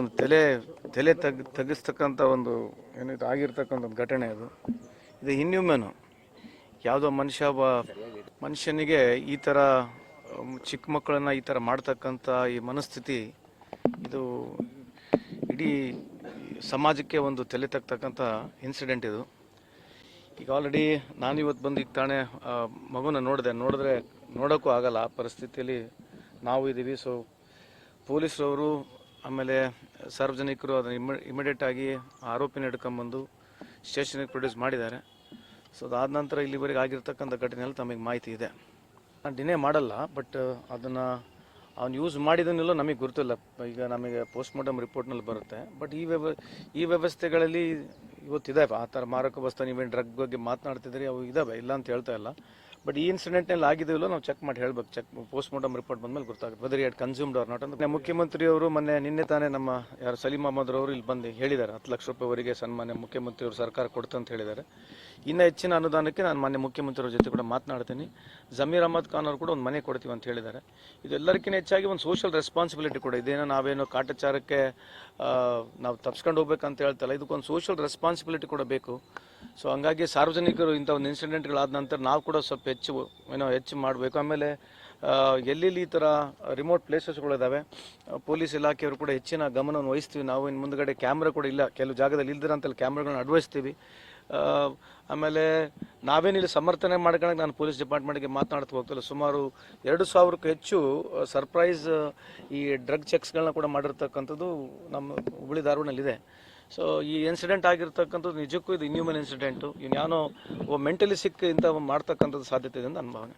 ಒಂದು ತಲೆ ತಗ್ಗಿಸ್ತಕ್ಕಂಥ ಒಂದು ಏನಿದು ಆಗಿರ್ತಕ್ಕಂಥ ಒಂದು ಘಟನೆ ಅದು. ಇದು ಇನ್ಹ್ಯೂಮನ್. ಯಾವುದೋ ಮನುಷ್ಯನಿಗೆ ಈ ಥರ ಚಿಕ್ಕ ಮಕ್ಕಳನ್ನು ಈ ಥರ ಮಾಡ್ತಕ್ಕಂಥ ಈ ಮನಸ್ಥಿತಿ ಇದು ಇಡೀ ಸಮಾಜಕ್ಕೆ ಒಂದು ತಲೆ ತಗ್ತಕ್ಕಂಥ ಇನ್ಸಿಡೆಂಟ್ ಇದು. ಈಗ ಆಲ್ರೆಡಿ ನಾನಿವತ್ತು ಬಂದು ಈಗ ತಾನೇ ಮಗುನ ನೋಡಿದ್ರೆ ನೋಡೋಕ್ಕೂ ಆಗಲ್ಲ ಆ ಪರಿಸ್ಥಿತಿಯಲ್ಲಿ ನಾವು ಇದ್ದೀವಿ. ಸೊ ಪೊಲೀಸರವರು ಆಮೇಲೆ ಸಾರ್ವಜನಿಕರು ಅದನ್ನು ಇಮಿಡಿಯೇಟಾಗಿ ಆರೋಪಿನ ಹಿಡ್ಕೊಂಬಂದು ಸ್ಟೇಷನ್ಗೆ ಪ್ರೊಡ್ಯೂಸ್ ಮಾಡಿದ್ದಾರೆ. ಸೊ ಅದಾದ ನಂತರ ಇಲ್ಲಿವರೆಗೆ ಆಗಿರ್ತಕ್ಕಂಥ ಘಟನೆಯಲ್ಲಿ ತಮಗೆ ಮಾಹಿತಿ ಇದೆ. ನಾನು ಡಿನೇ ಮಾಡಲ್ಲ, ಬಟ್ ಅದನ್ನು ಅವ್ನು ಯೂಸ್ ಮಾಡಿದನ್ನೆಲ್ಲ ನಮಗೆ ಗೊತ್ತಿಲ್ಲ. ಈಗ ನಮಗೆ ಪೋಸ್ಟ್ಮಾರ್ಟಮ್ ರಿಪೋರ್ಟ್ನಲ್ಲಿ ಬರುತ್ತೆ. ಬಟ್ ಈ ವ್ಯವಸ್ಥೆಗಳಲ್ಲಿ ಇವತ್ತಿದ್ದಾವೆ ಆ ಥರ ಮಾರಕ ವಸ್ತು. ನೀವೇನು ಡ್ರಗ್ ಬಗ್ಗೆ ಮಾತನಾಡ್ತಿದ್ರಿ, ಅವು ಇದ್ದಾವೆ, ಇಲ್ಲ ಅಂತ ಹೇಳ್ತಾ ಇಲ್ಲ. ಬಟ್ ಈ ಇನ್ಸಿಡೆಂಟ್ನಲ್ಲಿ ಆಗಿದೆಯಲ್ಲ ನಾವು ಚೆಕ್ ಮಾಡಿ ಹೇಳ್ಬೇಕು. ಪೋಸ್ಟ್ಮಾರ್ಟಮ್ ರಿಪೋರ್ಟ್ ಬಂದಮೇಲೆ ಗೊತ್ತಾಗುತ್ತೆ whether had consumed or not ಅಂತ. ಮುಖ್ಯಮಂತ್ರಿಯವರು ನಿನ್ನೆ ತಾನೇ ನಮ್ಮ ಯಾರು ಸಲೀಂ ಅಹಮದ್ ಅವರು ಇಲ್ಲಿ ಬಂದು ಹೇಳಿದ್ದಾರೆ 10 ಲಕ್ಷ ರೂಪಾಯಿವರೆಗೆ ಸನ್ಮಾನ್ಯ ಮುಖ್ಯಮಂತ್ರಿಯವರು ಸರ್ಕಾರ ಕೊಡ್ತಂತ ಹೇಳಿದ್ದಾರೆ. ಇನ್ನೂ ಹೆಚ್ಚಿನ ಅನುದಾನಕ್ಕೆ ನಾನು ಮಾನ್ಯ ಮುಖ್ಯಮಂತ್ರಿಯವ್ರ ಜೊತೆ ಕೂಡ ಮಾತನಾಡ್ತೀನಿ. ಜಮೀರ್ ಅಹಮದ್ ಖಾನ್ ಅವರು ಕೂಡ ಒಂದು ಮನೆ ಕೊಡ್ತೀವಿ ಅಂತ ಹೇಳಿದ್ದಾರೆ. ಇದು ಎಲ್ಲರಿಗಿಂತ ಹೆಚ್ಚಾಗಿ ಒಂದು ಸೋಷಿಯಲ್ ರೆಸ್ಪಾನ್ಸಿಬಿಲಿಟಿ ಕೂಡ. ಇದೇನೋ ನಾವೇನೋ ಕಾಟಾಚಾರಕ್ಕೆ ನಾವು ತಪ್ಸ್ಕೊಂಡು ಹೋಗ್ಬೇಕಂತ ಹೇಳ್ತಲ್ಲ, ಇದಕ್ಕೊಂದು ಸೋಷಿಯಲ್ ರೆಸ್ಪಾನ್ಸಿಬಿಲಿಟಿ ಕೂಡ ಬೇಕು. ಸೊ ಹಂಗಾಗಿ ಸಾರ್ವಜನಿಕರು ಇಂಥ ಒಂದು ಇನ್ಸಿಡೆಂಟ್ಗಳಾದ ನಂತರ ನಾವು ಕೂಡ ಸ್ವಲ್ಪ ಹೆಚ್ಚು ಮಾಡಬೇಕು. ಆಮೇಲೆ ಎಲ್ಲೆಲ್ಲಿ ಈ ಥರ ರಿಮೋಟ್ ಪ್ಲೇಸಸ್ಗಳಿದ್ದಾವೆ, ಪೊಲೀಸ್ ಇಲಾಖೆಯವರು ಕೂಡ ಹೆಚ್ಚಿನ ಗಮನವನ್ನು ವಹಿಸ್ತೀವಿ. ನಾವು ಇನ್ನು ಮುಂದುಗಡೆ ಕ್ಯಾಮ್ರಾ ಕೂಡ ಇಲ್ಲ, ಕೆಲವು ಜಾಗದಲ್ಲಿ ಇಲ್ದಿರೋಂಥಲ್ಲಿ ಕ್ಯಾಮ್ರಾಗಳನ್ನ ಅಳವಡಿಸ್ತೀವಿ. ಆಮೇಲೆ ನಾವೇನಿಲ್ಲಿ ಸಮರ್ಥನೆ ಮಾಡ್ಕೊಳ್ಳೋಕೆ ನಾನು ಪೊಲೀಸ್ ಡಿಪಾರ್ಟ್ಮೆಂಟ್ಗೆ ಮಾತನಾಡ್ತಾ ಹೋಗ್ತಿಲ್ಲ. ಸುಮಾರು 2,000ಕ್ಕೂ ಹೆಚ್ಚು ಸರ್ಪ್ರೈಸ್ ಈ ಡ್ರಗ್ ಚೆಕ್ಸ್ಗಳನ್ನ ಕೂಡ ಮಾಡಿರ್ತಕ್ಕಂಥದ್ದು ನಮ್ಮ ಹುಬ್ಬಳ್ಳಿ ಧಾರವಾಡನಲ್ಲಿದೆ. ಸೊ ಈ ಇನ್ಸಿಡೆಂಟ್ ಆಗಿರ್ತಕ್ಕಂಥದ್ದು ನಿಜಕ್ಕೂ ಇದು ಇನ್ಹ್ಯೂಮನ್ ಇನ್ಸಿಡೆಂಟು. ಇನ್ಯಾನೋ ಮೆಂಟಲಿ ಸಿಕ್ ಇಂಥ ಮಾಡ್ತಕ್ಕಂಥದ್ದು ಸಾಧ್ಯತೆ ಇದೆ ಅಂತ ನನ್ನ ಭಾವನೆ.